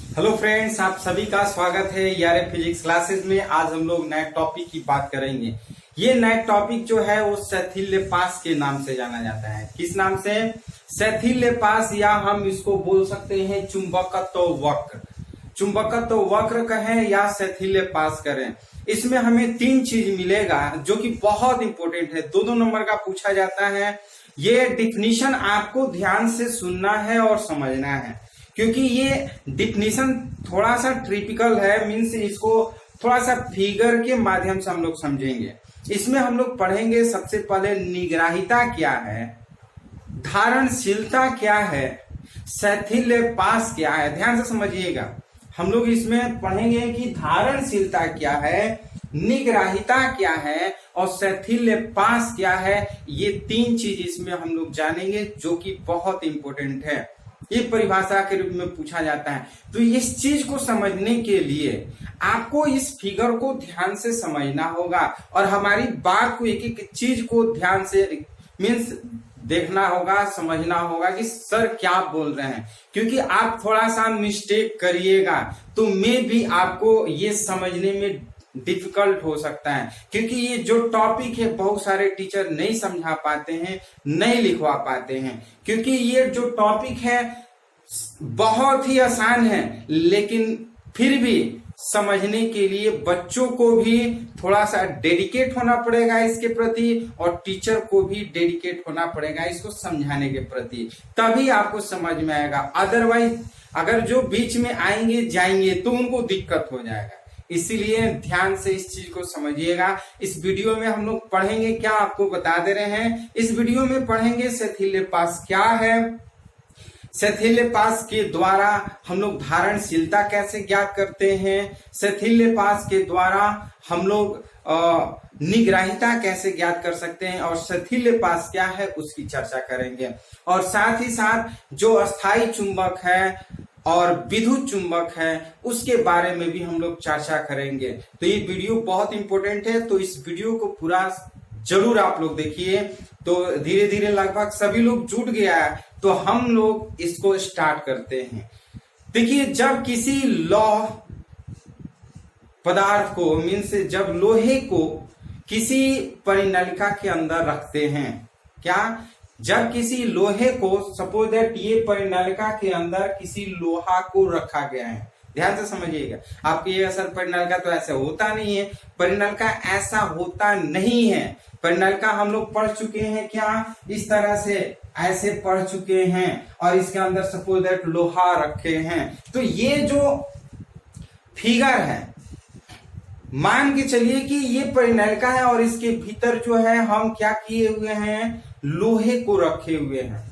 Hello friends, आप सभी का स्वागत है यारे फिजिक्स क्लासेस में। आज हम लोग नए टॉपिक की बात करेंगे। ये नए टॉपिक जो है वो सेथिल्यपास के नाम से जाना जाता है। किस नाम से? सेथिल्यपास, या हम इसको बोल सकते हैं चुंबकत्व वक्र। चुंबकत्व वक्र कहें या सेथिल्यपास करें, इसमें हमें तीन चीज मिलेगा जो कि बहुत इंपॉर्टेंट है। दो नंबर का पूछा जाता है। ये डिफिनीशन आपको ध्यान से सुनना है और समझना है, क्योंकि ये डिफिनीशन थोड़ा सा ट्रिपिकल है। मीन्स इसको थोड़ा सा फिगर के माध्यम से हम लोग समझेंगे। इसमें हम लोग पढ़ेंगे सबसे पहले निग्राहिता क्या है, धारणशीलता क्या है, सेथिल्यपास क्या है। ध्यान से समझिएगा। हम लोग इसमें पढ़ेंगे कि धारणशीलता क्या है, निग्राहिता क्या है और सेथिल्यपास क्या है। ये तीन चीज इसमें हम लोग जानेंगे जो कि बहुत इंपॉर्टेंट है। ये परिभाषा के रूप में पूछा जाता है। तो इस चीज को समझने के लिए आपको इस फिगर को ध्यान से समझना होगा और हमारी बात को एक एक चीज को ध्यान से मीन्स देखना होगा, समझना होगा कि सर क्या बोल रहे हैं। क्योंकि आप थोड़ा सा मिस्टेक करिएगा तो मैं भी आपको ये समझने में डिफिकल्ट हो सकता है, क्योंकि ये जो टॉपिक है बहुत सारे टीचर नहीं समझा पाते हैं, नहीं लिखवा पाते हैं। क्योंकि ये जो टॉपिक है बहुत ही आसान है, लेकिन फिर भी समझने के लिए बच्चों को भी थोड़ा सा डेडिकेट होना पड़ेगा इसके प्रति, और टीचर को भी डेडिकेट होना पड़ेगा इसको समझाने के प्रति, तभी आपको समझ में आएगा। अदरवाइज अगर जो बीच में आएंगे जाएंगे तो उनको दिक्कत हो जाएगा। इसीलिए ध्यान से इस चीज को समझिएगा। इस वीडियो में हम लोग पढ़ेंगे क्या, आपको बता दे रहे हैं। इस वीडियो में पढ़ेंगे सेथिल्यपास क्या है, सेथिल्यपास के द्वारा हम लोग धारणशीलता कैसे ज्ञात करते हैं, सेथिल्यपास के द्वारा हम लोग निग्राहिता कैसे ज्ञात कर सकते हैं, और सेथिल्यपास क्या है उसकी चर्चा करेंगे। और साथ ही साथ जो अस्थाई चुंबक है और विद्युत चुंबक है उसके बारे में भी हम लोग चर्चा करेंगे। तो ये वीडियो बहुत इंपॉर्टेंट है, तो इस वीडियो को पूरा जरूर आप लोग देखिए। तो धीरे धीरे लगभग सभी लोग जुट गया है, तो हम लोग इसको स्टार्ट करते हैं। देखिए, जब किसी लौह पदार्थ को मीन्स जब लोहे को किसी परिनलिका के अंदर रखते हैं, क्या जब किसी लोहे को सपोज दैट ये परिनलिका के अंदर किसी लोहा को रखा गया है, ध्यान से समझिएगा। आपके ये असर परिनलिका तो ऐसे होता नहीं है, परिनलिका ऐसा होता नहीं है। परिनलिका हम लोग पढ़ चुके हैं क्या, इस तरह से ऐसे पढ़ चुके हैं, और इसके अंदर सपोज दैट लोहा रखे हैं। तो ये जो फिगर है, मान के चलिए कि ये परिनलिका है और इसके भीतर जो है हम क्या किए हुए हैं, लोहे को रखे हुए हैं।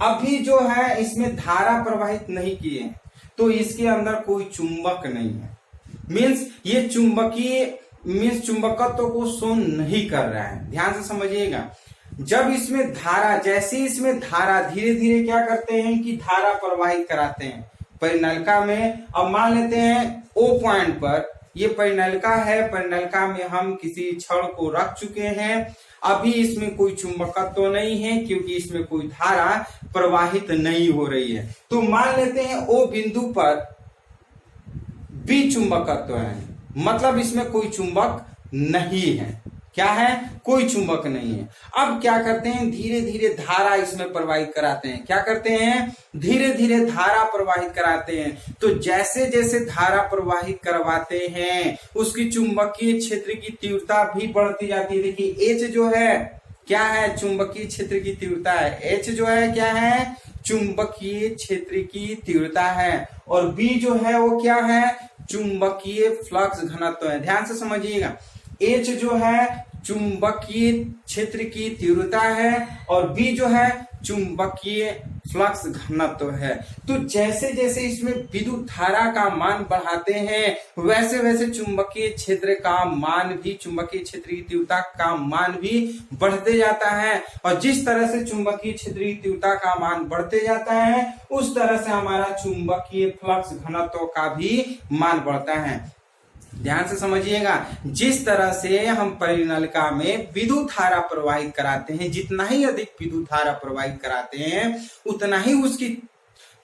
अभी जो है इसमें धारा प्रवाहित नहीं किए हैं, तो इसके अंदर कोई चुंबक नहीं है। मीन्स ये चुंबकीय मीन्स चुंबकत्व को शो नहीं कर रहा है। ध्यान से समझिएगा। जब इसमें धारा, जैसे इसमें धारा धीरे धीरे क्या करते हैं कि धारा प्रवाहित कराते हैं परिनलिका में। अब मान लेते हैं ओ पॉइंट पर ये परिनलिका है, परिनलिका में हम किसी छड़ को रख चुके हैं। अभी इसमें कोई चुंबकत्व नहीं है क्योंकि इसमें कोई धारा प्रवाहित नहीं हो रही है। तो मान लेते हैं ओ बिंदु पर बी चुंबकत्व है, मतलब इसमें कोई चुंबक नहीं है। क्या है? कोई चुंबक नहीं है। अब क्या करते हैं, धीरे धीरे धारा इसमें प्रवाहित कराते हैं। क्या करते हैं? धीरे धीरे धारा प्रवाहित कराते हैं। तो जैसे जैसे धारा प्रवाहित करवाते हैं उसकी चुंबकीय क्षेत्र की तीव्रता भी बढ़ती जाती है। देखिए एच जो है क्या है, चुंबकीय क्षेत्र की तीव्रता है। एच जो है क्या है, चुंबकीय क्षेत्र की तीव्रता है। और बी जो है वो क्या है, चुंबकीय फ्लक्स घनत्व है। ध्यान से समझिएगा। एच जो है चुंबकीय क्षेत्र की तीव्रता है और बी जो है चुंबकीय फ्लक्स घनत्व है। तो जैसे जैसे इसमें विद्युत धारा का मान बढ़ाते हैं वैसे वैसे चुंबकीय क्षेत्र का मान भी, चुंबकीय क्षेत्र की तीव्रता का मान भी बढ़ते जाता है। और जिस तरह से चुंबकीय क्षेत्र की तीव्रता का मान बढ़ते जाता है उस तरह से हमारा चुंबकीय फ्लक्स घनत्व का भी मान बढ़ता है। ध्यान से समझिएगा। जिस तरह से हम परिनलिका में विद्युत धारा प्रवाहित कराते हैं, जितना ही अधिक विद्युत धारा प्रवाहित कराते हैं उतना ही उसकी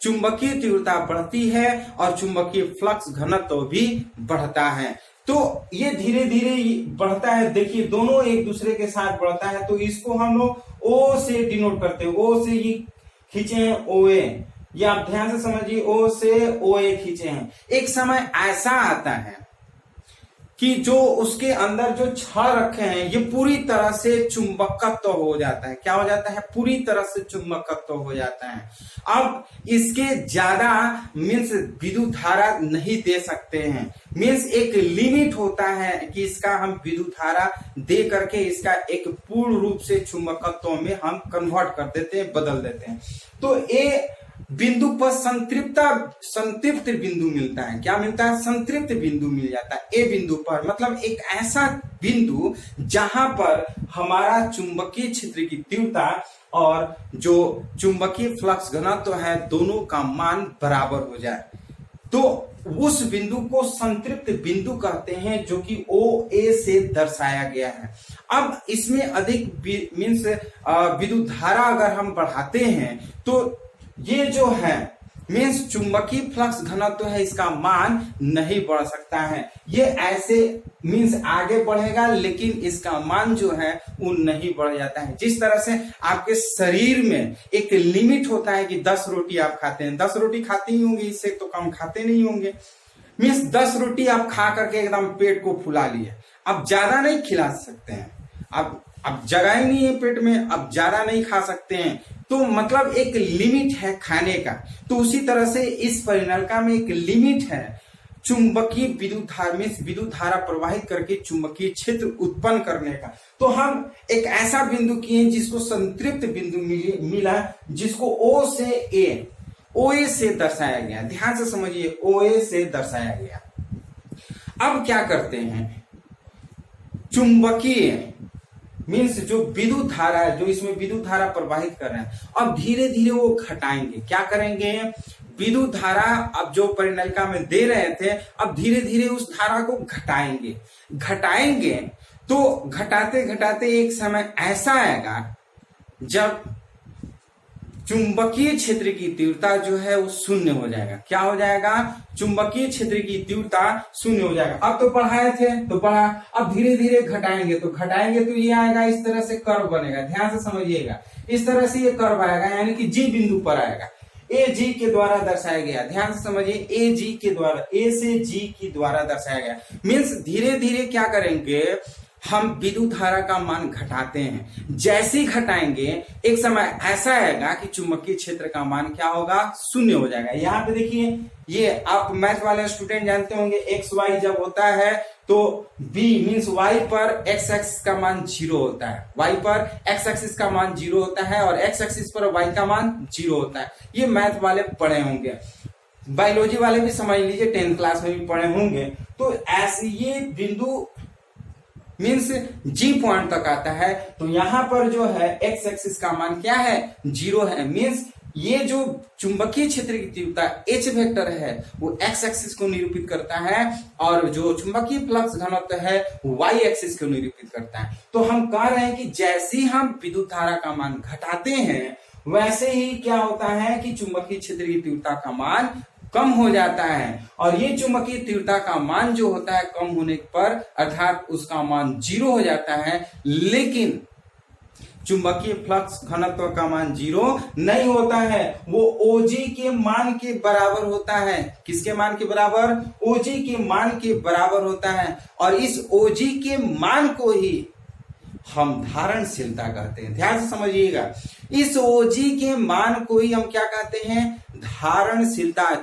चुंबकीय तीव्रता बढ़ती है और चुंबकीय फ्लक्स घनत्व भी बढ़ता है। तो ये धीरे धीरे बढ़ता है, देखिए दोनों एक दूसरे के साथ बढ़ता है। तो इसको हम लोग ओ से डिनोट करते हैं, ओ से ये खींचे हैं OA, ये आप ध्यान से समझिए, ओ से OA खींचे हैं। एक समय ऐसा आता है कि जो उसके अंदर जो छड़ रखे हैं ये पूरी तरह से चुंबकत्व हो जाता है। क्या हो जाता है? पूरी तरह से चुंबकत्व हो जाता है। अब इसके ज्यादा मीन्स विद्युत धारा नहीं दे सकते हैं, मीन्स एक लिमिट होता है कि इसका हम विद्युत धारा दे करके इसका एक पूर्ण रूप से चुंबकत्व में हम कन्वर्ट कर देते हैं, बदल देते हैं। तो ये बिंदु पर संतृप्त बिंदु मिलता है। क्या मिलता है? संतृप्त बिंदु मिल जाता है। ए बिंदु पर मतलब एक ऐसा बिंदु जहां पर हमारा चुंबकीय क्षेत्र की तीव्रता और जो चुंबकीय फ्लक्स घनत्व है दोनों का मान बराबर हो जाए, तो उस बिंदु को संतृप्त बिंदु कहते हैं, जो कि OA से दर्शाया गया है। अब इसमें अधिक मीन्स विद्युत धारा अगर हम बढ़ाते हैं तो ये जो है मीन्स चुंबकीय फ्लक्स घनत्व है, इसका मान नहीं बढ़ सकता है। ये ऐसे मीन्स आगे बढ़ेगा लेकिन इसका मान जो है वो नहीं बढ़ जाता है। जिस तरह से आपके शरीर में एक लिमिट होता है कि 10 रोटी आप खाते हैं, 10 रोटी खाते ही होंगे, इससे तो कम खाते नहीं होंगे। मीन्स 10 रोटी आप खा करके एकदम पेट को फुला लिए, अब ज्यादा नहीं खिला सकते हैं, अब जगह ही नहीं है पेट में, अब ज्यादा नहीं खा सकते हैं। तो मतलब एक लिमिट है खाने का। तो उसी तरह से इस परिनलिका में एक लिमिट है चुंबकीय विद्युत धारा प्रवाहित करके चुंबकीय क्षेत्र उत्पन्न करने का। तो हम एक ऐसा बिंदु किए जिसको संतृप्त बिंदु मिला, जिसको O से OA से दर्शाया गया। ध्यान से समझिए, OA से दर्शाया गया। अब क्या करते हैं, चुंबकीय मीन्स जो विद्युत धारा है, जो इसमें विद्युत धारा प्रवाहित कर रहे हैं, अब धीरे धीरे वो घटाएंगे। क्या करेंगे? विद्युत धारा अब जो परिनलिका में दे रहे थे, अब धीरे धीरे उस धारा को घटाएंगे। तो घटाते घटाते एक समय ऐसा आएगा जब चुंबकीय क्षेत्र की तीव्रता जो है वो शून्य हो जाएगा। क्या हो जाएगा? चुंबकीय क्षेत्र की तीव्रता शून्य हो जाएगा। अब तो पढ़ाए थे तो पढ़ा, अब धीरे धीरे घटाएंगे तो ये आएगा, इस तरह से कर्व बनेगा। ध्यान से समझिएगा, इस तरह से ये कर्व आएगा, यानी कि G बिंदु पर आएगा। AG के द्वारा दर्शाया गया। ध्यान से समझिए, AG के द्वारा, A से G के द्वारा दर्शाया गया। मीन्स धीरे धीरे क्या करेंगे, हम विद्युत धारा का मान घटाते हैं। जैसे ही घटाएंगे एक समय ऐसा आएगा कि चुंबकीय क्षेत्र का मान क्या होगा? शून्य हो जाएगा। यहाँ पे देखिए, ये आप मैथ वाले स्टूडेंट जानते होंगे, XY जब होता है तो B मीन्स Y पर X एक्सिस का मान 0 होता है, Y पर X एक्सिस का मान 0 होता है और X एक्सिस पर Y का मान 0 होता है। ये मैथ वाले पढ़े होंगे, बायोलॉजी वाले भी समझ लीजिए, 10th क्लास में भी पढ़े होंगे। तो ऐसे ये बिंदु मीन्स G पॉइंट तक आता है, तो यहां पर जो है X एक्सिस का मान क्या है? 0 है। मीन्स ये जो चुंबकीय क्षेत्र की तीव्रता H वेक्टर है वो X एक्सिस को निरूपित करता है और जो चुंबकीय फ्लक्स घनत्व है Y एक्सिस को निरूपित करता है। तो हम कह रहे हैं कि जैसे ही हम विद्युत धारा का मान घटाते हैं वैसे ही क्या होता है कि चुंबकीय क्षेत्र की तीव्रता का मान कम हो जाता है। और ये चुंबकीय तीव्रता का मान जो होता है कम होने पर अर्थात उसका मान 0 हो जाता है, लेकिन चुंबकीय फ्लक्स घनत्व का मान 0 नहीं होता है, वो OG के मान के बराबर होता है। किसके मान के बराबर? OG के मान के बराबर होता है। और इस OG के मान को ही हम धारणशीलता कहते हैं। ध्यान से समझिएगा, इस OG के मान को ही हम क्या कहते हैं? धारणशीलता।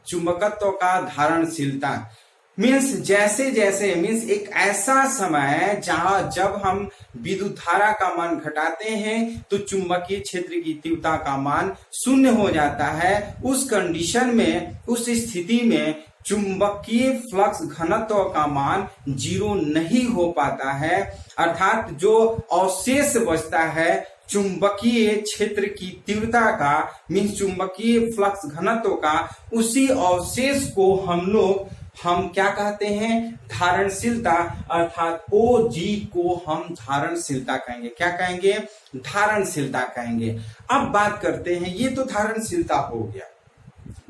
चुंबकत्व का धारणशीलता मीन्स जैसे जैसे मीन्स एक ऐसा समय जब हम विद्युत धारा का मान घटाते हैं तो चुंबकीय क्षेत्र की तीव्रता का मान शून्य हो जाता है। उस कंडीशन में, उस स्थिति में चुंबकीय फ्लक्स घनत्व का मान 0 नहीं हो पाता है, अर्थात जो अवशेष बचता है चुंबकीय क्षेत्र की तीव्रता का मीन्स चुंबकीय फ्लक्स घनत्व का, उसी अवशेष को हम लोग हम क्या कहते हैं, धारणशीलता, अर्थात OG को हम धारणशीलता कहेंगे। क्या कहेंगे, धारणशीलता कहेंगे। अब बात करते हैं, ये तो धारणशीलता हो गया,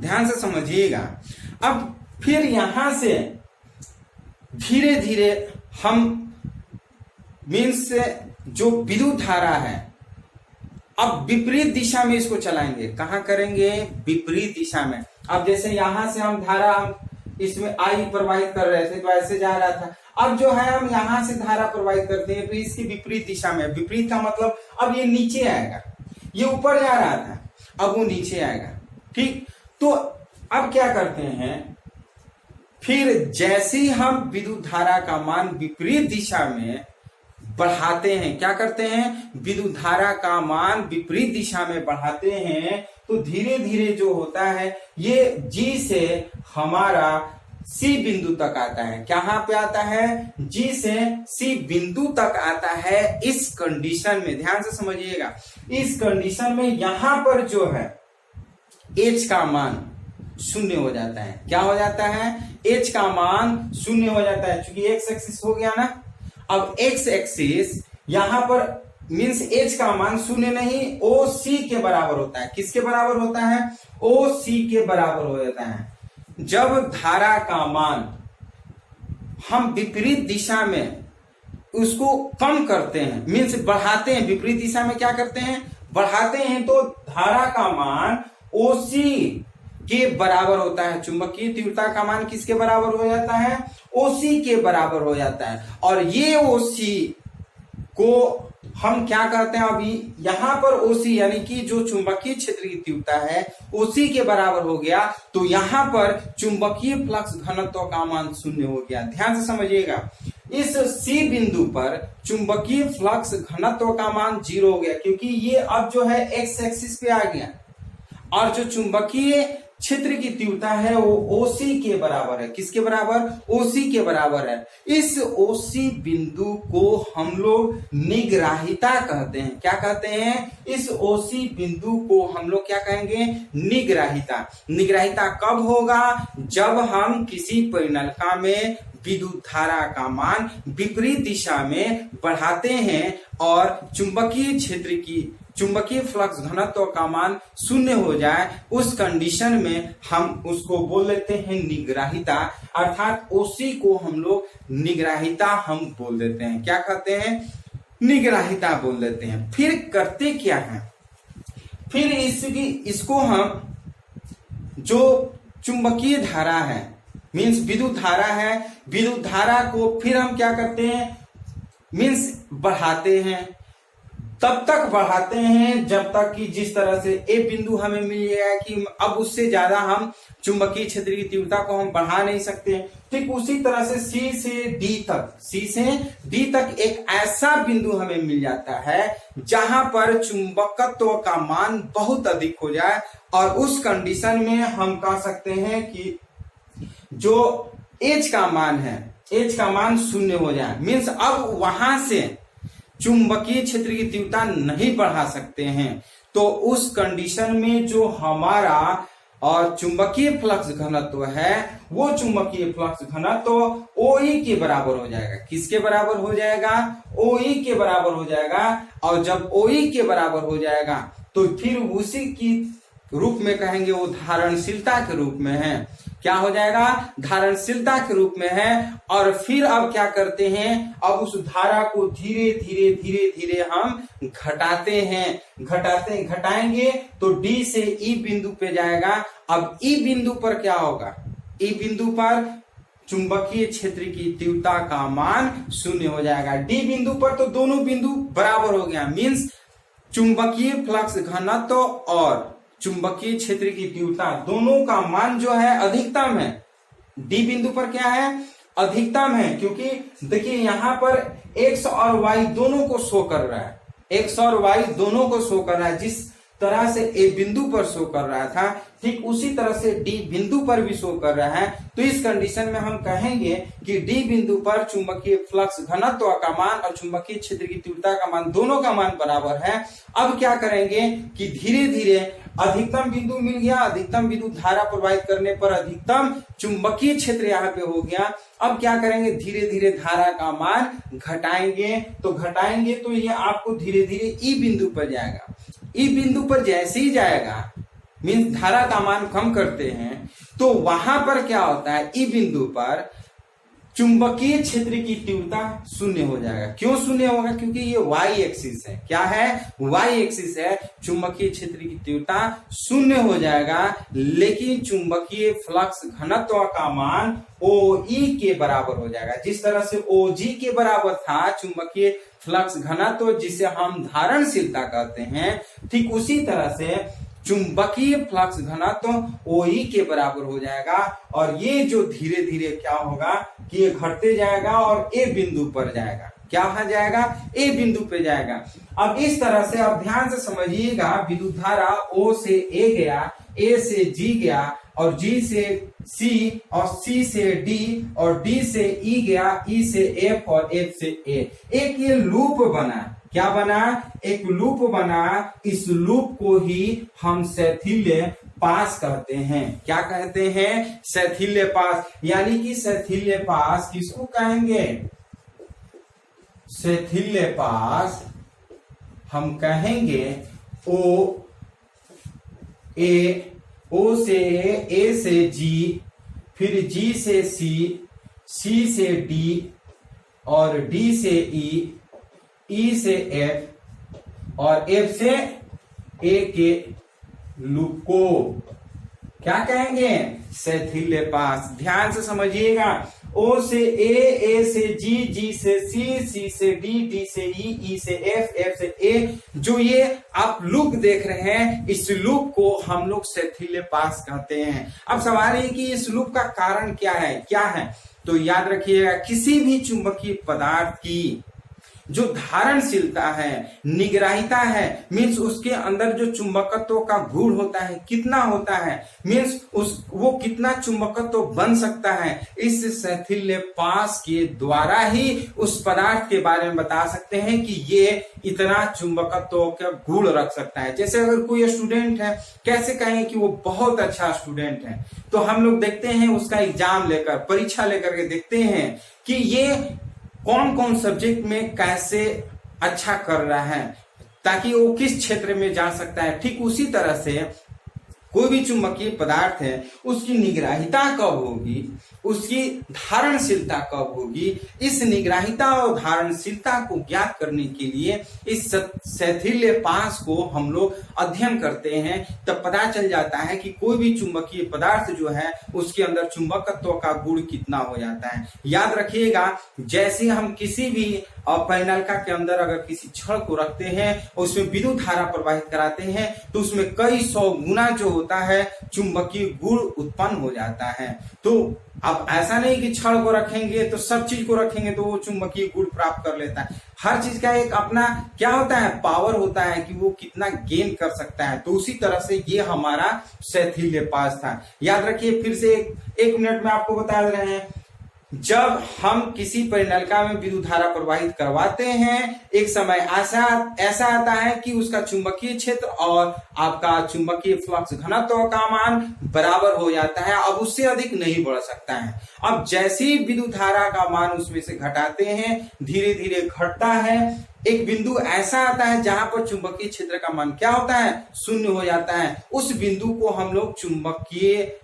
ध्यान से समझिएगा। अब फिर यहां से धीरे धीरे हम मीन्स जो विद्युत धारा है, अब विपरीत दिशा में इसको चलाएंगे। कहां करेंगे, विपरीत दिशा में। अब जैसे यहां से हम धारा इसमें I प्रवाहित कर रहे थे तो ऐसे जा रहा था, अब जो है हम यहां से धारा प्रवाहित करते हैं तो इसकी विपरीत दिशा में। विपरीत का मतलब अब ये नीचे आएगा, ये ऊपर जा रहा था अब वो नीचे आएगा, ठीक। तो अब क्या करते हैं, फिर जैसे ही हम विद्युत धारा का मान विपरीत दिशा में बढ़ाते हैं, क्या करते हैं, विद्युत धारा का मान विपरीत दिशा में बढ़ाते हैं, तो धीरे धीरे जो होता है ये G से हमारा C बिंदु तक आता है। कहां पे आता है, G से C बिंदु तक आता है। इस कंडीशन में ध्यान से समझिएगा, इस कंडीशन में यहां पर जो है H का मान शून्य हो जाता है। क्या हो जाता है, H का मान शून्य हो जाता है, क्योंकि एक्स एक्सिस हो गया ना। अब एक्स एक्सिस यहां पर मीन्स H का मान शून्य नहीं, OC के बराबर होता है। किसके बराबर होता है, OC के बराबर हो जाता है। जब धारा का मान हम विपरीत दिशा में उसको कम करते हैं, मीन्स बढ़ाते हैं, विपरीत दिशा में क्या करते हैं, बढ़ाते हैं, तो धारा का मान OC के बराबर होता है। चुंबकीय तीव्रता का मान किसके बराबर हो जाता है, OC के बराबर हो जाता है। और ये OC को हम क्या करते हैं, अभी यहां पर OC यानी कि जो चुंबकीय क्षेत्र की तीव्रता है OC के बराबर हो गया, तो यहां पर चुंबकीय फ्लक्स घनत्व का मान शून्य हो गया। ध्यान से समझिएगा, इस C बिंदु पर चुंबकीय फ्लक्स घनत्व का मान 0 हो गया, क्योंकि ये अब जो है एक्स एक्सिस पे आ गया, और जो चुंबकीय क्षेत्र की तीव्रता है वो OC के बराबर है। किसके बराबर, OC के बराबर है। इस OC बिंदु को हम लोग निग्राहिता कहते हैं। क्या कहते हैं, इस OC बिंदु को हम लोग क्या कहेंगे, निग्राहिता। निग्राहिता कब होगा, जब हम किसी परिनलिका में विद्युत धारा का मान विपरीत दिशा में बढ़ाते हैं और चुंबकीय क्षेत्र की चुंबकीय फ्लक्स घनत्व का मान शून्य हो जाए, उस कंडीशन में हम उसको बोल लेते हैं निग्राहिता। अर्थात OC को हम लोग निग्राहिता हम बोल देते हैं। क्या कहते हैं, निग्राहिता बोल देते हैं। फिर करते क्या है, फिर इसको हम जो चुंबकीय धारा है मीन्स विद्युत धारा है, विद्युत धारा को फिर हम क्या करते हैं, मीन्स बढ़ाते हैं। तब तक बढ़ाते हैं जब तक कि जिस तरह से ए बिंदु हमें मिल गया कि अब उससे ज्यादा हम चुंबकीय क्षेत्र की तीव्रता को हम बढ़ा नहीं सकते। ठीक उसी तरह से C से D तक एक ऐसा बिंदु हमें मिल जाता है जहां पर चुंबकत्व का मान बहुत अधिक हो जाए, और उस कंडीशन में हम कह सकते हैं कि जो H का मान है, H का मान शून्य हो जाए। मीन्स अब वहां से चुंबकीय क्षेत्र की तीव्रता नहीं बढ़ा सकते हैं, तो उस कंडीशन में जो हमारा और चुंबकीय फ्लक्स घनत्व है वो चुंबकीय फ्लक्स घनत्व OE के बराबर हो जाएगा। किसके बराबर हो जाएगा, OE के बराबर हो जाएगा। और जब OE के बराबर हो जाएगा तो फिर उसी की रूप में कहेंगे वो धारणशीलता के रूप में है। क्या हो जाएगा, धारणशीलता के रूप में है। और फिर अब क्या करते हैं, अब उस धारा को धीरे धीरे धीरे धीरे हम घटाएंगे तो D से E बिंदु पे जाएगा। अब E बिंदु पर क्या होगा, E बिंदु पर चुंबकीय क्षेत्र की तीव्रता का मान शून्य हो जाएगा। D बिंदु पर तो दोनों बिंदु बराबर हो गया, मीन्स चुंबकीय फ्लक्स घनत्व और चुंबकीय क्षेत्र की तीव्रता दोनों का मान जो है अधिकतम है। D बिंदु पर क्या है, अधिकतम है, क्योंकि देखिए यहां पर x और y दोनों को शो कर रहा है, x और y दोनों को शो कर रहा है। तरह से ए बिंदु पर शो कर रहा था, ठीक उसी तरह से डी बिंदु पर भी शो कर रहा है। तो इस कंडीशन में हम कहेंगे कि डी बिंदु पर चुंबकीय फ्लक्स घनत्व का मान और चुंबकीय क्षेत्र की तीव्रता का मान, दोनों का मान बराबर है। अब क्या करेंगे कि धीरे धीरे अधिकतम बिंदु मिल गया, अधिकतम बिंदु धारा प्रवाहित करने पर अधिकतम चुंबकीय क्षेत्र यहाँ पे हो गया। अब क्या करेंगे, धीरे धीरे धारा का मान घटाएंगे, तो ये आपको धीरे धीरे ई बिंदु पर जाएगा। ई बिंदु पर जैसे ही जाएगा, मीन्स धारा का मान कम करते हैं, तो वहां पर क्या होता है, ई बिंदु पर चुंबकीय क्षेत्र की तीव्रता शून्य हो जाएगा। क्यों शून्य होगा, क्योंकि ये वाई एक्सिस है। क्या है, वाई एक्सिस है। चुंबकीय क्षेत्र की तीव्रता शून्य हो जाएगा, लेकिन चुंबकीय फ्लक्स घनत्व का मान OE के बराबर हो जाएगा। जिस तरह से OG के बराबर था चुंबकीय फ्लक्स घनत्व, जिसे हम धारणशीलता कहते हैं, ठीक उसी तरह से चुंबकीय फ्लक्स घनत्व OE के बराबर हो जाएगा। और ये जो धीरे धीरे क्या होगा कि ये घटते जाएगा और ए बिंदु पर जाएगा। क्या हो जाएगा, ए बिंदु पे जाएगा। अब इस तरह से आप ध्यान से समझिएगा, विद्युत धारा O से A गया, A से G गया, और G से C, और C से D, और D से E गया, E से F, और F से A। एक ये लूप बना। क्या बना, एक लूप बना। इस लूप को ही हम शैथिल्य पास कहते हैं। क्या कहते हैं, शैथिल्य पास। यानी कि शैथिल्य पास किसको कहेंगे, शैथिल्य पास हम कहेंगे O से A से G, फिर G से C, C से D, और D से E, E से F, और F से A के लूप को क्या कहेंगे, शैथिल्य पास। ध्यान से समझिएगा, O से A से G, G से C, C से D, D से E, E से F, F से A, जो ये आप लूप देख रहे हैं, इस लूप को हम लोग शैथिल्य पास कहते हैं। अब सवाल है कि इस लूप का कारण क्या है, तो याद रखिएगा, किसी भी चुंबकीय पदार्थ की जो धारणशीलता है, निग्राहिता है, मीन्स उसके अंदर जो चुंबकत्व का गुण होता है कितना होता है, मीन्स वो कितना चुंबकत्व बन सकता है, इस शैथिल्य पास के द्वारा ही उस पदार्थ के बारे में बता सकते हैं कि ये इतना चुंबकत्व का गुण रख सकता है। जैसे अगर कोई स्टूडेंट है, कैसे कहें कि वो बहुत अच्छा स्टूडेंट है, तो हम लोग देखते हैं उसका एग्जाम लेकर, परीक्षा लेकर के देखते हैं कि ये कौन कौन सब्जेक्ट में कैसे अच्छा कर रहा है, ताकि वो किस क्षेत्र में जा सकता है। ठीक उसी तरह से कोई भी चुंबकीय पदार्थ है, उसकी निग्राहिता कब होगी, उसकी धारणशीलता कब होगी, इस निग्राहिता और धारणशीलता को ज्ञात करने के लिए इस शैथिल्य पास को हम लोग अध्ययन करते हैं। तब पता चल जाता है कि कोई भी चुंबकीय पदार्थ जो है उसके अंदर चुंबकत्व का गुण कितना हो जाता है। याद रखिएगा, जैसे हम किसी भी परिनलिका के अंदर अगर किसी छड़ को रखते हैं, उसमें विद्युत धारा प्रवाहित कराते हैं, तो उसमें कई 100 गुना जो होता है चुंबकीय गुण उत्पन्न हो जाता है। तो अब ऐसा नहीं कि छड़ को रखेंगे तो सब चीज को रखेंगे तो वो चुंबकीय गुण प्राप्त कर लेता है। हर चीज का एक अपना क्या होता है, पावर होता है कि वो कितना गेन कर सकता है। तो उसी तरह से ये हमारा शैथिल्य पास था। याद रखिए, फिर से एक मिनट में आपको बता रहे हैं, जब हम किसी परिनलिका में विद्युत धारा प्रवाहित करवाते हैं, एक समय ऐसा आता है कि उसका चुंबकीय क्षेत्र और आपका चुंबकीय फ्लक्स घनत्व का मान बराबर हो जाता है। अब उससे अधिक नहीं बढ़ सकता है। अब जैसे ही विद्युत धारा का मान उसमें से घटाते हैं, धीरे धीरे घटता है। एक बिंदु ऐसा आता है जहां पर चुंबकीय क्षेत्र का मान क्या होता है, शून्य हो जाता है। उस बिंदु को हम लोग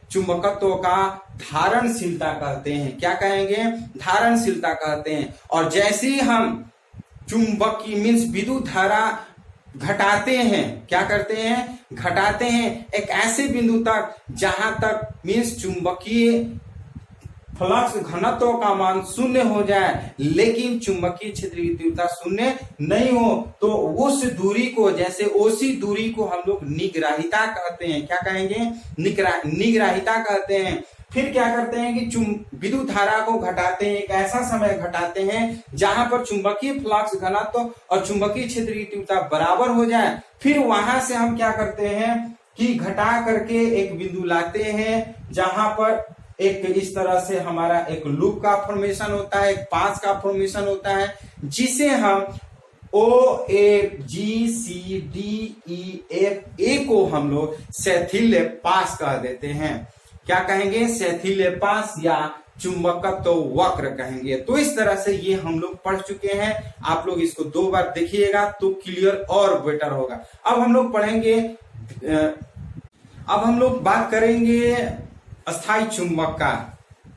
चुंबकत्व का धारणशीलता कहते हैं। क्या कहेंगे, धारणशीलता कहते हैं। और जैसे ही हम चुंबकीय मीन्स विद्युत धारा घटाते हैं, क्या करते हैं, घटाते हैं एक ऐसे बिंदु तक जहां तक मीन्स चुंबकीय फ्लक्स घनत्व का मान शून्य हो जाए, लेकिन चुंबकीय क्षेत्र की तीव्रता शून्य नहीं हो, तो उस दूरी को, जैसे ओसी दूरी को हम लोग निग्राहिता कहते हैं। क्या कहेंगे, निग्राहिता कहते हैं। फिर क्या करते हैं कि विद्युत धारा को घटाते हैं, एक ऐसा समय घटाते हैं जहां पर चुंबकीय फ्लक्स घनत्व और चुंबकीय क्षेत्र की तीव्रता बराबर हो जाए। फिर वहां से हम क्या करते हैं कि घटा करके एक बिंदु लाते हैं जहां पर एक इस तरह से हमारा एक लूप का फॉर्मेशन होता है, एक पास का फॉर्मेशन होता है, जिसे हम O A G C D E F A को हम लोग शैथिल्य पास कह देते हैं। क्या कहेंगे? शैथिल्य पास या चुंबकत्व वक्र कहेंगे। तो इस तरह से ये हम लोग पढ़ चुके हैं। आप लोग इसको 2 बार देखिएगा तो क्लियर और बेटर होगा। अब हम लोग पढ़ेंगे, अब हम लोग बात करेंगे अस्थायी चुंबक का।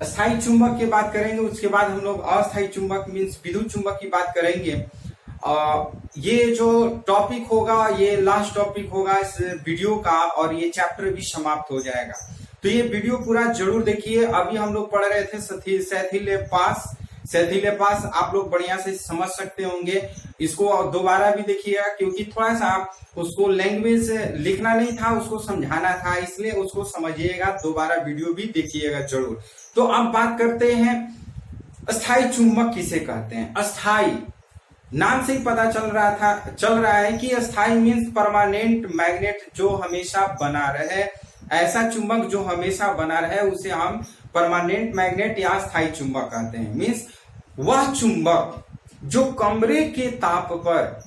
अस्थायी चुंबक की बात करेंगे, उसके बाद हम लोग अस्थायी चुंबक मीन्स विद्युत चुंबक की बात करेंगे। ये जो टॉपिक होगा ये लास्ट टॉपिक होगा इस वीडियो का, और ये चैप्टर भी समाप्त हो जाएगा। तो ये वीडियो पूरा जरूर देखिए। अभी हम लोग पढ़ रहे थे शैथिल्य पास। शैथिल्य पास आप लोग बढ़िया से समझ सकते होंगे। इसको दोबारा भी देखिएगा, क्योंकि थोड़ा सा उसको लैंग्वेज लिखना नहीं था, उसको समझाना था, इसलिए उसको समझिएगा। दोबारा वीडियो भी देखिएगा जरूर। तो अब बात करते हैं अस्थायी चुंबक किसे कहते हैं। अस्थायी नाम से ही पता चल रहा है कि अस्थायी मीन्स परमानेंट मैग्नेट, जो हमेशा बना रहे। ऐसा चुंबक जो हमेशा बना रहे उसे हम परमानेंट मैग्नेट या अस्थायी चुंबक कहते हैं। मीन्स वह चुंबक जो कमरे के ताप पर,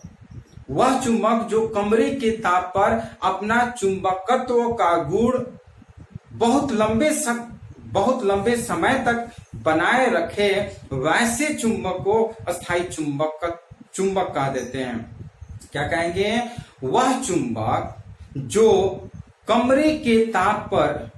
वह चुंबक जो कमरे के ताप पर अपना चुंबकत्व का गुण बहुत लंबे समय तक बनाए रखे, वैसे चुंबक को अस्थायी चुंबक कह देते हैं। क्या कहेंगे? वह चुंबक जो कमरे के ताप पर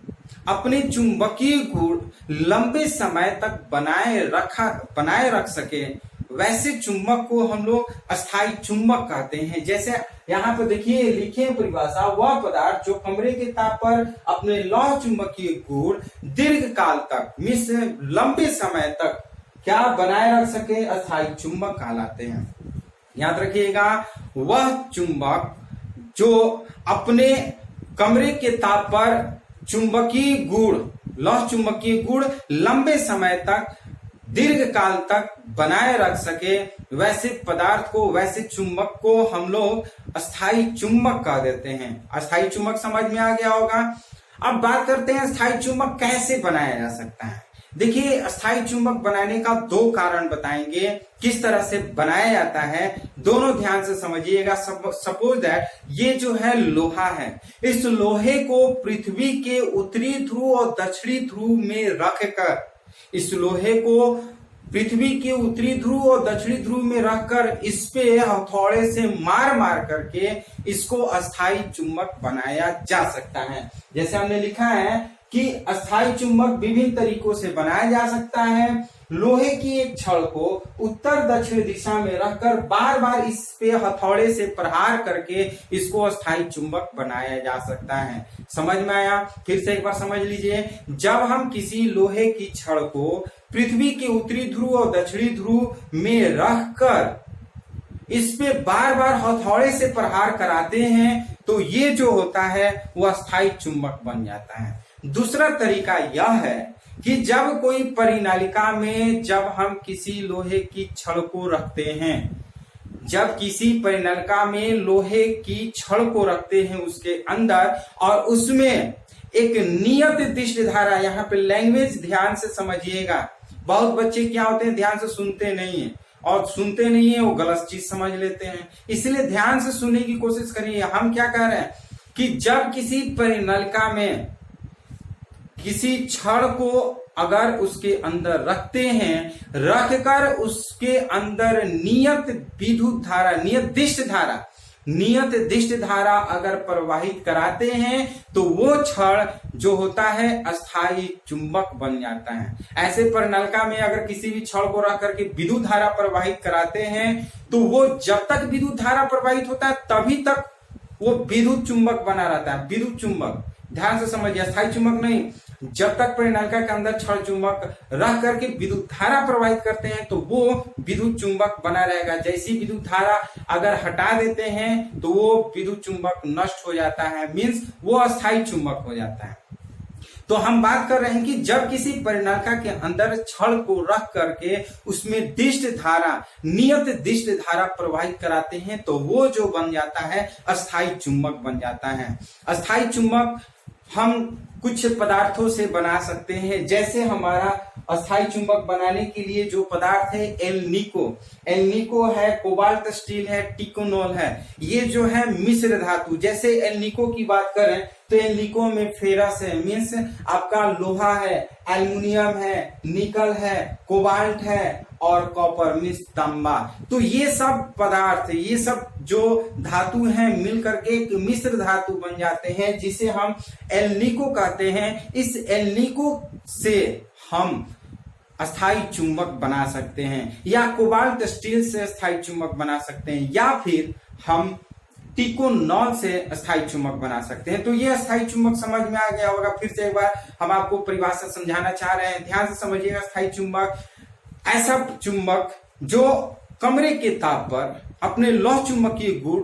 अपने चुंबकीय गुण लंबे समय तक बनाए रख सके, वैसे चुंबक को हम लोग अस्थायी चुंबक कहते हैं। जैसे यहाँ पे देखिए लिखे परिभाषा, वह पदार्थ जो कमरे के ताप पर अपने लौह चुंबकीय गुण दीर्घ काल तक मीन्स लंबे समय तक क्या बनाए रख सके, अस्थायी चुंबक कहलाते हैं। याद रखिएगा, वह चुंबक जो अपने कमरे के ताप पर चुंबकीय गुण, लौह चुंबकीय गुण लंबे समय तक दीर्घ काल तक बनाए रख सके, वैसे पदार्थ को, वैसे चुंबक को हम लोग अस्थायी चुंबक कह देते हैं। अस्थायी चुंबक समझ में आ गया होगा। अब बात करते हैं अस्थायी चुंबक कैसे बनाया जा सकता है। देखिए, अस्थायी चुंबक बनाने का 2 कारण बताएंगे, किस तरह से बनाया जाता है, दोनों ध्यान से समझिएगा। सपोज दैट ये जो है लोहा है, इस लोहे को पृथ्वी के उत्तरी ध्रुव और दक्षिणी ध्रुव में रखकर, इस लोहे को पृथ्वी के उत्तरी ध्रुव और दक्षिणी ध्रुव में रखकर इस पे हथौड़े से मार करके इसको अस्थायी चुंबक बनाया जा सकता है। जैसे हमने लिखा है कि अस्थायी चुंबक विभिन्न तरीकों से बनाया जा सकता है। लोहे की एक छड़ को उत्तर दक्षिण दिशा में रखकर बार बार इस पे हथौड़े से प्रहार करके इसको अस्थायी चुंबक बनाया जा सकता है। समझ में आया? फिर से एक बार समझ लीजिए। जब हम किसी लोहे की छड़ को पृथ्वी के उत्तरी ध्रुव और दक्षिणी ध्रुव में रखकर इस पे बार बार हथौड़े से प्रहार कराते हैं, तो ये जो होता है वो अस्थायी चुंबक बन जाता है। दूसरा तरीका यह है कि जब कोई परिनालिका में जब हम किसी लोहे की छड़ को रखते हैं, जब किसी परिनालिका में लोहे की छड़ को रखते हैं उसके अंदर, और उसमें एक नियत दिष्ट धारा, यहाँ पे लैंग्वेज ध्यान से समझिएगा। बहुत बच्चे क्या होते हैं, ध्यान से सुनते नहीं है, और सुनते नहीं है वो गलत चीज समझ लेते हैं। इसलिए ध्यान से सुनने की कोशिश करिए। हम क्या कह रहे हैं कि जब किसी परिनालिका में किसी छड़ को अगर उसके अंदर रखते हैं, रखकर उसके अंदर नियत विद्युत धारा, नियत दिष्ट धारा अगर प्रवाहित कराते हैं, तो वो छड़ जो होता है अस्थायी चुंबक बन जाता है। ऐसे परिनालिका में अगर किसी भी छड़ को रख करके विद्युत धारा प्रवाहित कराते हैं, तो वो जब तक विद्युत धारा प्रवाहित होता है तभी तक वो विद्युत चुंबक बना रहता है। विद्युत चुंबक, ध्यान से समझिए, अस्थायी चुंबक नहीं। जब तक परिनालिका के अंदर छड़ चुंबक रख करके विद्युत धारा प्रवाहित करते हैं, तो वो विद्युत चुंबक बना रहेगा। जैसी विद्युत धारा अगर हटा देते हैं तो वो विद्युत चुंबक नष्ट हो जाता है, मीन्स वो अस्थायी चुंबक हो जाता है। तो हम बात कर रहे हैं कि जब किसी परिनलिका के अंदर छड़ को रख करके उसमें दिष्ट धारा, नियत दिष्ट धारा प्रवाहित कराते हैं तो वो जो बन जाता है अस्थायी चुंबक बन जाता है। अस्थायी चुंबक हम कुछ पदार्थों से बना सकते हैं, जैसे हमारा अस्थायी चुंबक बनाने के लिए जो पदार्थ है एल्निको है, कोबाल्ट स्टील है, टिकोनोल है। ये जो है मिश्र धातु, जैसे एल्निको की बात करें तो एल्निको में फेरस है, मीन्स आपका लोहा है, एल्युमिनियम है, निकल है, कोबाल्ट है और कॉपर मीन्स तांबा। तो ये सब पदार्थ, ये सब जो धातु हैं मिलकर के एक मिश्र धातु बन जाते हैं जिसे हम एल्निको कहते हैं। इस एल्निको से हम अस्थायी चुंबक बना सकते हैं, या कोबाल्ट स्टील से अस्थायी चुंबक बना सकते हैं, या फिर हम टिकोनॉल से अस्थायी चुंबक बना सकते हैं। तो ये अस्थायी चुंबक समझ में आ गया होगा। फिर से एक बार हम आपको परिभाषा समझाना चाह रहे हैं, ध्यान से समझिएगा। अस्थायी चुंबक ऐसा चुंबक जो कमरे के ताप पर अपने लौह चुंबकीय गुण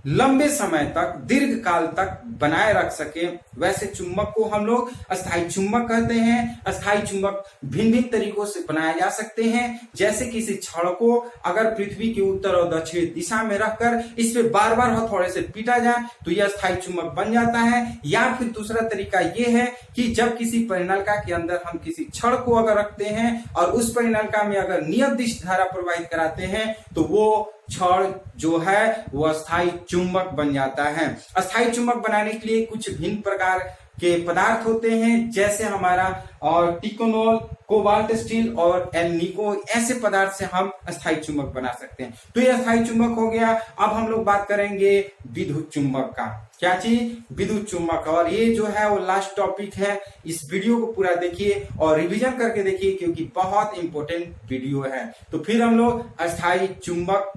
लंबे समय तक, दीर्घ काल तक बनाए रख सके, वैसे चुंबक को हम लोग अस्थायी चुंबक कहते हैं। अस्थायी चुंबक भिन्न भिन्न तरीकों से बनाए जा सकते हैं, जैसे किसी छड़ को अगर पृथ्वी के उत्तर और दक्षिण दिशा में रखकर इस पे बार बार हथौड़े से पीटा जाए तो यह अस्थायी चुंबक बन जाता है। या फिर दूसरा तरीका यह है कि जब किसी परिनलिका के अंदर हम किसी छड़ को अगर रखते हैं और उस परिनलिका में अगर नियत दिष्ट धारा प्रवाहित कराते हैं तो वो छड़ जो है वो अस्थायी चुंबक बन जाता है। अस्थायी चुंबक बनाने के लिए कुछ भिन्न प्रकार के पदार्थ होते हैं, जैसे हमारा और टिकोनोल, कोबाल्ट स्टील और एल्निको, ऐसे पदार्थ से हम अस्थायी चुंबक बना सकते हैं। तो ये अस्थायी चुंबक हो गया। अब हम लोग बात करेंगे विद्युत चुंबक का। क्या चीज? विद्युत चुंबक। और ये जो है वो लास्ट टॉपिक है। इस वीडियो को पूरा देखिए और रिवीजन करके देखिए, क्योंकि बहुत इंपॉर्टेंट वीडियो है। तो फिर हम लोग अस्थायी चुंबक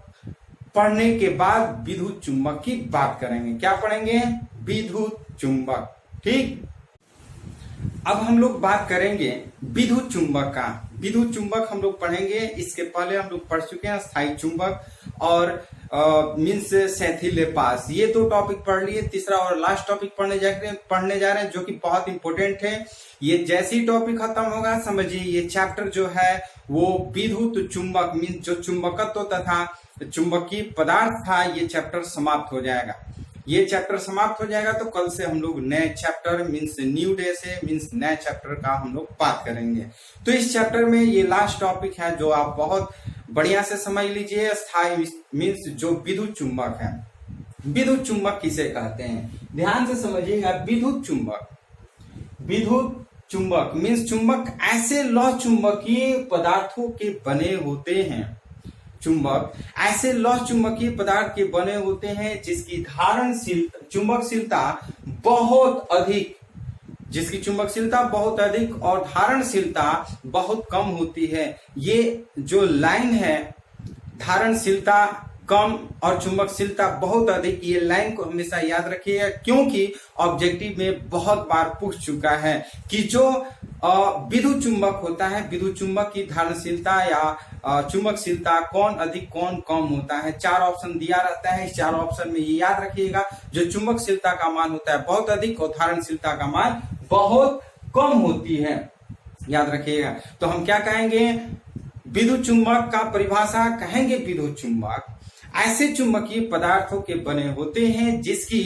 पढ़ने के बाद विद्युत चुंबक की बात करेंगे। क्या पढ़ेंगे? विद्युत चुंबक। ठीक, अब हम लोग बात करेंगे विद्युत चुंबक का। विद्युत चुंबक हम लोग पढ़ेंगे। इसके पहले हम लोग पढ़ चुके हैं स्थायी चुंबक और मीन्स सेथिलेपास। ये दो टॉपिक पढ़ लिए। तीसरा और लास्ट टॉपिक पढ़ने जा रहे हैं जो कि बहुत इंपॉर्टेंट है। ये जैसे ही टॉपिक खत्म होगा, समझिए ये चैप्टर जो है वो विद्युत चुंबक मीन्स जो चुंबकत्व तथा चुंबकीय पदार्थ था, ये चैप्टर समाप्त हो जाएगा। ये चैप्टर समाप्त हो जाएगा तो कल से हम लोग नए चैप्टर मीन्स न्यू डे से मीन्स नए चैप्टर का हम लोग बात करेंगे। तो इस चैप्टर में ये लास्ट टॉपिक है जो आप बहुत बढ़िया से समझ लीजिए। स्थायी मीन्स जो विद्युत चुंबक है। विद्युत चुंबक किसे कहते हैं? ध्यान से समझिएगा। विद्युत चुंबक मीन्स चुंबक ऐसे लौह चुंबकीय पदार्थों के बने होते हैं। चुंबक ऐसे लौह चुंबकीय पदार्थ के बने होते हैं जिसकी चुंबकशीलता बहुत अधिक, जिसकी चुंबकशीलता बहुत अधिक और धारणशीलता बहुत कम होती है। ये जो लाइन है, धारणशीलता कम और चुंबकशीलता बहुत अधिक, ये लाइन को हमेशा याद रखिएगा, क्योंकि ऑब्जेक्टिव में बहुत बार पूछ चुका है कि जो विद्युत चुंबक होता है, विद्युत चुंबक की धारणशीलता या चुंबकशीलता कौन अधिक कौन कम होता है। 4 ऑप्शन दिया रहता है। इस 4 ऑप्शन में ये याद रखिएगा, जो चुंबकशीलता का मान होता है बहुत अधिक और धारणशीलता का मान बहुत कम होती है, याद रखिएगा। तो हम क्या कहेंगे? विद्युत चुंबक का परिभाषा कहेंगे, विद्युत चुंबक ऐसे चुंबकीय पदार्थों के बने होते हैं जिसकी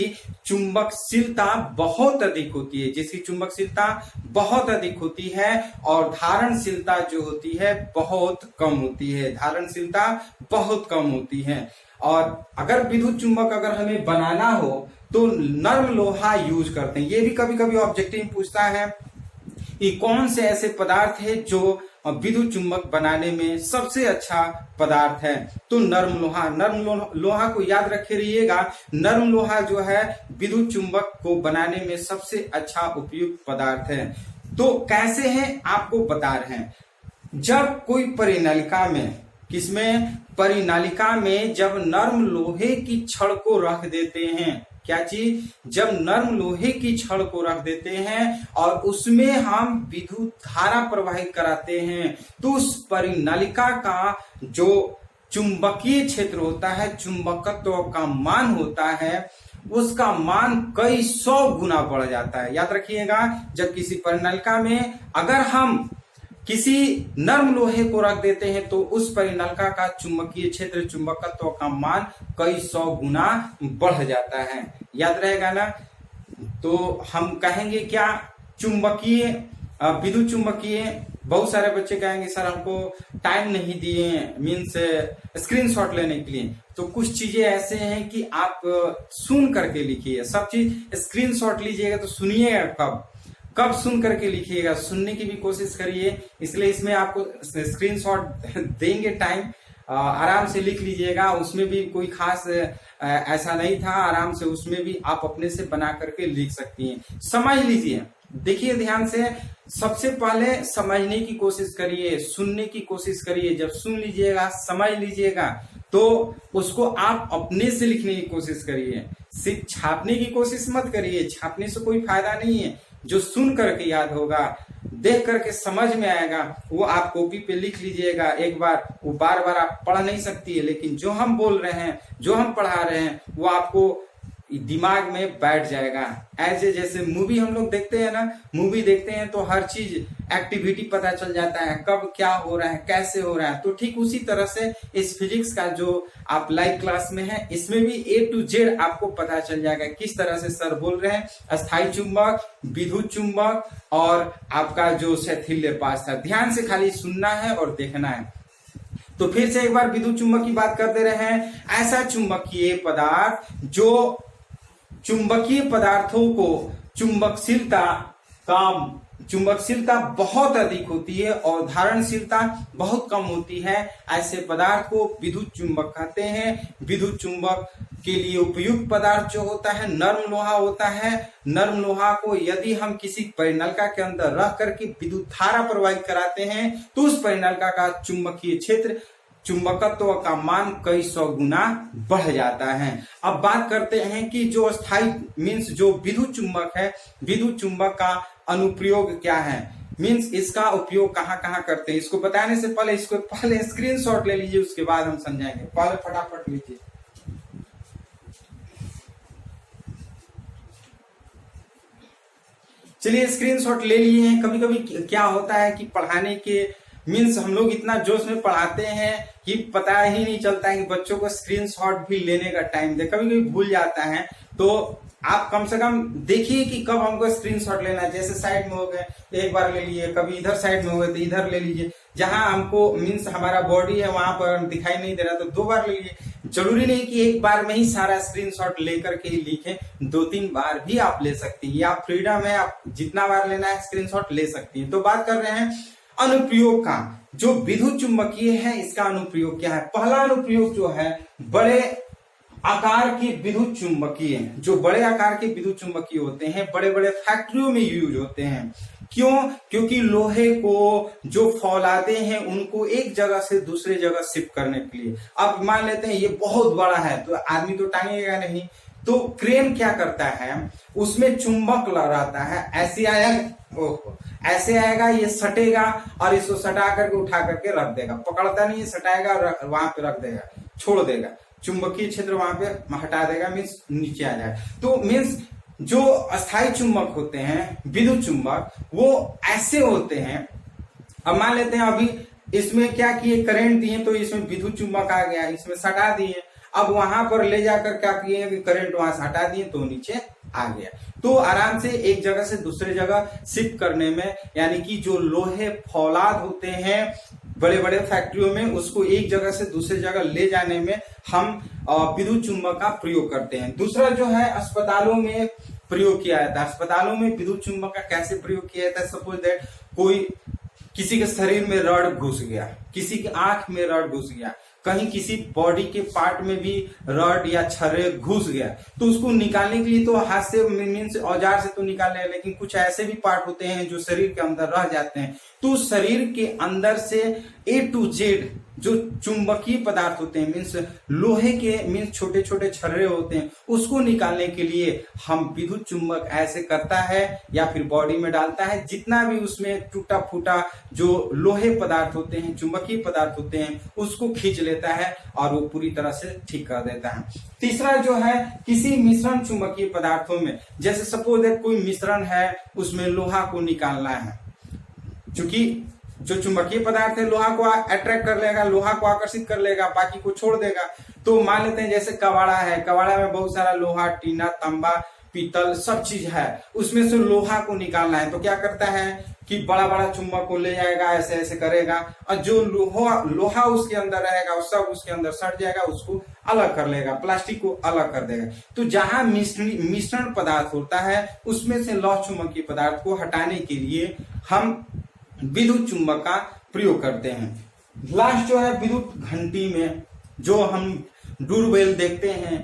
चुंबकशीलता बहुत अधिक होती है, जिसकी चुंबकशीलता बहुत अधिक होती है और धारणशीलता जो होती है बहुत कम होती है। धारणशीलता बहुत कम होती है। और अगर विद्युत चुंबक अगर हमें बनाना हो तो नर्म लोहा यूज करते हैं। ये भी कभी कभी ऑब्जेक्टिव पूछता है कि कौन से ऐसे पदार्थ है जो विद्युत चुंबक बनाने में सबसे अच्छा पदार्थ है। तो नर्म लोहा को याद रखे रहिएगा। नर्म लोहा जो है विद्युत चुंबक को बनाने में सबसे अच्छा उपयुक्त पदार्थ है। तो कैसे है आपको बता रहे हैं। जब कोई परिनलिका में, किसमें? परिनलिका में जब नर्म लोहे की छड़ को रख देते हैं, क्या चीज? जब नर्म लोहे की छड़ को रख देते हैं और उसमें हम विद्युत धारा प्रवाहित कराते हैं, तो उस परिनलिका का जो चुंबकीय क्षेत्र होता है, चुंबकत्व का मान होता है, उसका मान कई 100 गुना बढ़ जाता है। याद रखिएगा, जब किसी परिनलिका में अगर हम किसी नर्म लोहे को रख देते हैं तो उस परिनलिका का चुंबकीय क्षेत्र, चुंबकत्व का मान कई 100 गुना बढ़ जाता है। याद रहेगा ना। तो हम कहेंगे क्या, चुंबकीय, विद्युत चुंबकीय। बहुत सारे बच्चे कहेंगे सर हमको टाइम नहीं दिए, मीन्स स्क्रीनशॉट लेने के लिए। तो कुछ चीजें ऐसे हैं कि आप सुन करके लिखिए। सब चीज स्क्रीनशॉट लीजिएगा तो सुनिएगा कब सुन करके लिखिएगा, सुनने की भी कोशिश करिए। इसलिए इसमें आपको स्क्रीनशॉट देंगे टाइम, आराम से लिख लीजिएगा। उसमें भी कोई खास ऐसा नहीं था, आराम से उसमें भी आप अपने से बना करके लिख सकती हैं। समझ लीजिए, देखिए ध्यान से, सबसे पहले समझने की कोशिश करिए, सुनने की कोशिश करिए। जब सुन लीजिएगा, समझ लीजिएगा, तो उसको आप अपने से लिखने की कोशिश करिए। सिर्फ छापने की कोशिश मत करिए, छापने से कोई फायदा नहीं है। जो सुन करके याद होगा, देख करके समझ में आएगा, वो आप कॉपी पे लिख लीजिएगा एक बार। वो बार बार आप पढ़ नहीं सकती है, लेकिन जो हम बोल रहे हैं, जो हम पढ़ा रहे हैं, वो आपको दिमाग में बैठ जाएगा। ऐसे जैसे मूवी हम लोग देखते हैं ना, मूवी देखते हैं तो हर चीज एक्टिविटी पता चल जाता है, कब क्या हो रहा है, कैसे हो रहा है। तो ठीक उसी तरह से इस फिजिक्स का जो आप लाइव क्लास में है, इसमें भी A to Z आपको पता चल जाएगा किस तरह से सर बोल रहे हैं। अस्थायी चुंबक, विद्युत चुंबक और आपका जो शैथिल्य पाश था। ध्यान से खाली सुनना है और देखना है। तो फिर से एक बार विद्युत चुंबक की बात करते रहे हैं। ऐसा चुंबकीय पदार्थ जो चुंबकीय पदार्थों को चुंबकशीलता बहुत अधिक होती है और धारणशीलता बहुत कम होती है, ऐसे पदार्थ को विद्युत चुंबक कहते हैं। विद्युत चुंबक के लिए उपयुक्त पदार्थ जो होता है नर्म लोहा होता है। नर्म लोहा को यदि हम किसी परिनलिका के अंदर रख करके विद्युत धारा प्रवाहित कराते हैं तो उस परिनलिका का चुंबकीय क्षेत्र, चुंबकत्व का मान कई 100 गुना बढ़ जाता है। अब बात करते हैं कि जो अस्थायी मीन्स जो विद्युत चुंबक है, विद्युत चुंबक का अनुप्रयोग क्या है, मीन्स इसका उपयोग कहाँ कहाँ करते हैं। इसको बताने से पहले इसको पहले स्क्रीनशॉट ले लीजिए, उसके बाद हम समझाएंगे। पहले फटाफट लीजिए। चलिए स्क्रीनशॉट ले लिए हैं। कभी कभी क्या होता है कि पढ़ाने के मीन्स हम लोग इतना जोश में पढ़ाते हैं कि पता ही नहीं चलता है कि बच्चों को स्क्रीनशॉट भी लेने का टाइम दे, कभी कभी भूल जाता है। तो आप कम से कम देखिए कि कब हमको स्क्रीनशॉट लेना है। जैसे साइड में हो गए तो एक बार ले लिए, कभी इधर साइड में हो गए तो इधर ले लीजिए। जहां हमको मीन्स हमारा बॉडी है वहां पर दिखाई नहीं दे रहा तो 2 बार ले लीजिए। जरूरी नहीं कि एक बार में ही सारा स्क्रीनशॉट लेकर के ही लिखें, 2-3 बार भी आप ले सकती है। आप फ्रीडम है, आप जितना बार लेना है स्क्रीनशॉट ले सकती है। तो बात कर रहे हैं अनुप्रयोग का। जो विद्युत चुंबकीय है इसका अनुप्रयोग क्या है। पहला अनुप्रयोग जो है बड़े आकार के विद्युत चुंबकीय, जो बड़े आकार के विद्युत चुंबकीय होते हैं, बड़े बड़े फैक्ट्रियों में यूज होते हैं। क्यों? क्योंकि लोहे को जो फौलादे हैं उनको एक जगह से दूसरे जगह शिफ्ट करने के लिए। अब मान लेते हैं ये बहुत बड़ा है तो आदमी तो टांगेगा नहीं, तो क्रेन क्या करता है, उसमें चुंबक लहराता है। ऐसे आएगा, ये सटेगा और इसको सटा करके उठा करके रख देगा। पकड़ता नहीं है, सटाएगा और वहां पे रख देगा, छोड़ देगा। चुंबकीय क्षेत्र वहां पे हटा देगा, मीन्स नीचे आ जाएगा। तो मीन्स जो अस्थायी चुंबक होते हैं, विद्युत चुंबक, वो ऐसे होते हैं। अब मान लेते हैं अभी इसमें क्या किए, करंट दिए तो इसमें विद्युत चुंबक आ गया, इसमें सटा दिए। अब वहां पर ले जाकर क्या किए कि करंट वहां से हटा दिए तो नीचे आ गया। तो आराम से एक जगह से दूसरे जगह शिफ्ट करने में, यानी कि जो लोहे फौलाद होते हैं बड़े बड़े फैक्ट्रियों में, उसको एक जगह से दूसरे जगह ले जाने में हम विद्युत चुंबक का प्रयोग करते हैं। दूसरा जो है अस्पतालों में प्रयोग किया जाता है। अस्पतालों में विद्युत चुंबक का कैसे प्रयोग किया जाता है। सपोज दैट कोई किसी के शरीर में रड घुस गया, किसी की आंख में रड घुस गया, कहीं किसी बॉडी के पार्ट में भी रड या छर्रे घुस गया, तो उसको निकालने के लिए तो हाथ से मीन्स औजार से तो निकाल रहे हैं, लेकिन कुछ ऐसे भी पार्ट होते हैं जो शरीर के अंदर रह जाते हैं। तो शरीर के अंदर से A to Z जो चुंबकीय पदार्थ होते हैं, मीन्स लोहे के मीन्स छोटे छोटे छर्रे होते हैं, उसको निकालने के लिए हम विद्युत चुंबक ऐसे करता है या फिर बॉडी में डालता है। जितना भी उसमें टूटा फूटा जो लोहे पदार्थ होते हैं, चुंबकीय पदार्थ होते हैं, उसको खींच लेता है और वो पूरी तरह से ठीक कर देता है। तीसरा जो है किसी मिश्रण चुंबकीय पदार्थों में, जैसे सपोज दैट कोई मिश्रण है, उसमें लोहा को निकालना है, क्योंकि जो चुंबकीय पदार्थ है लोहा को अट्रैक्ट कर लेगा, लोहा को आकर्षित कर लेगा, बाकी को छोड़ देगा। तो मान लेते हैं जैसे कबाड़ा है, कबाड़ा में बहुत सारा लोहा, टीना, तांबा, पीतल सब चीज है, उसमें से लोहा को निकालना है। तो क्या करता है कि बड़ा बड़ा चुंबक को ले जाएगा, ऐसे ऐसे करेगा, और जो लोहा उसके अंदर रहेगा वो सब उसके अंदर सट जाएगा, उसको अलग कर लेगा, प्लास्टिक को अलग कर देगा। तो जहां मिश्रण पदार्थ होता है उसमें से लौह चुंबकीय पदार्थ को हटाने के लिए हम विद्युत चुंबक का प्रयोग करते हैं। लास्ट जो है विद्युत घंटी में, जो हम डोरबेल देखते हैं,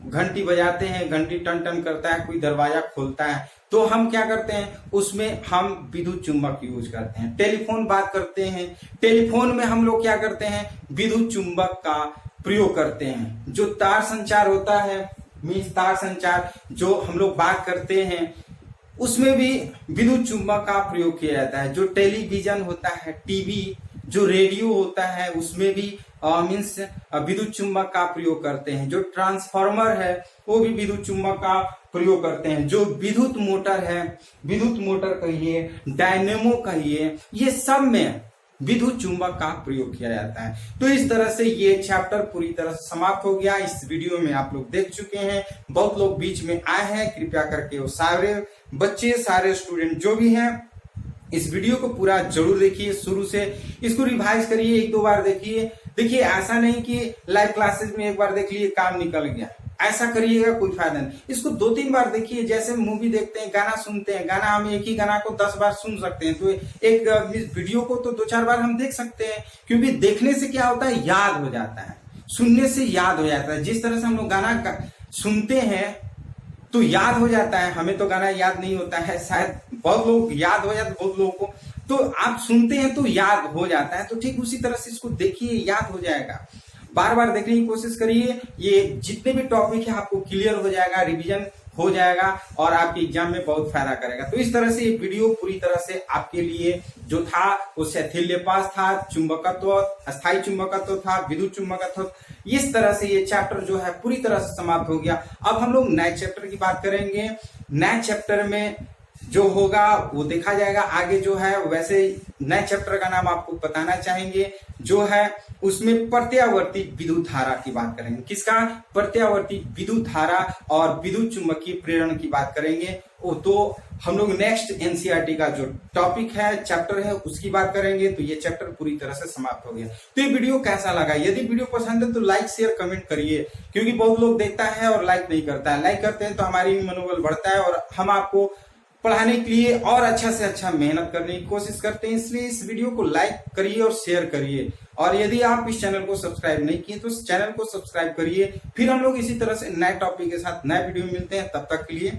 घंटी बजाते हैं, घंटी टन टन करता है, कोई दरवाजा खोलता है, तो हम क्या करते हैं, उसमें हम विद्युत चुंबक यूज करते हैं। टेलीफोन बात करते हैं, टेलीफोन में हम लोग क्या करते हैं, विद्युत चुंबक का प्रयोग करते हैं। जो तार संचार होता है, मीन्स तार संचार जो हम लोग बात करते हैं, उसमें भी विद्युत चुंबक का प्रयोग किया जाता है। जो टेलीविजन होता है, टीवी, जो रेडियो होता है, उसमें भी मीन्स विद्युत चुंबक का प्रयोग करते हैं। जो ट्रांसफार्मर है वो भी विद्युत चुंबक का प्रयोग करते हैं। जो विद्युत मोटर है, विद्युत मोटर कहिए, डायनेमो कहिए, ये सब में विद्युत चुंबक का प्रयोग किया जाता है। तो इस तरह से ये चैप्टर पूरी तरह से समाप्त हो गया। इस वीडियो में आप लोग देख चुके हैं, बहुत लोग बीच में आए हैं, कृपया करके वो सारे बच्चे, सारे स्टूडेंट जो भी हैं, इस वीडियो को पूरा जरूर देखिए, शुरू से इसको रिवाइज करिए, एक दो बार देखिए। देखिए ऐसा नहीं कि लाइव क्लासेस में एक बार देख लिए काम निकल गया, ऐसा करिएगा कोई फायदा नहीं। इसको 2-3 बार देखिए। जैसे मूवी देखते हैं, गाना सुनते हैं, गाना हम एक ही गाना को 10 बार सुन सकते हैं, तो एक वीडियो को तो 2-4 बार हम देख सकते हैं, क्योंकि देखने से क्या होता है, याद हो जाता है, सुनने से याद हो जाता है। जिस तरह से हम लोग गाना सुनते हैं तो याद हो जाता है, हमें तो गाना याद नहीं होता है, शायद बहुत लोग याद हो जाता है, बहुत लोगों को, तो आप सुनते हैं तो याद हो जाता है। तो ठीक उसी तरह से इसको देखिए, याद हो जाएगा। बार बार देखने की कोशिश करिए, ये जितने भी टॉपिक है आपको क्लियर हो जाएगा, रिवीजन हो जाएगा और आपके एग्जाम में बहुत फायदा करेगा। तो इस तरह से ये वीडियो पूरी तरह से आपके लिए जो था वो शैथिल्यपात था, चुंबकत्व, अस्थायी चुंबकत्व था, विद्युत चुंबकत्व, इस तरह से ये चैप्टर जो है पूरी तरह से समाप्त हो गया। अब हम लोग नए चैप्टर की बात करेंगे। नए चैप्टर में जो होगा वो देखा जाएगा आगे जो है। वैसे नए चैप्टर का नाम आपको बताना चाहेंगे, जो है उसमें प्रत्यावर्ती विद्युत धारा की बात करेंगे। किसका? प्रत्यावर्ती विद्युत धारा और विद्युत चुंबकीय प्रेरण की बात करेंगे। वो तो हम लोग नेक्स्ट एनसीईआरटी का जो टॉपिक है, चैप्टर है, उसकी बात करेंगे। तो ये चैप्टर पूरी तरह से समाप्त हो गया। तो ये वीडियो कैसा लगा? यदि वीडियो पसंद है तो लाइक शेयर कमेंट करिए, क्योंकि बहुत लोग देखता है और लाइक नहीं करता है। लाइक करते हैं तो हमारी मनोबल बढ़ता है और हम आपको पढ़ाने के लिए और अच्छा से अच्छा मेहनत करने की कोशिश करते हैं। इसलिए इस वीडियो को लाइक करिए और शेयर करिए। और यदि आप इस चैनल को सब्सक्राइब नहीं किए तो इस चैनल को सब्सक्राइब करिए। फिर हम लोग इसी तरह से नए टॉपिक के साथ नए वीडियो में मिलते हैं। तब तक के लिए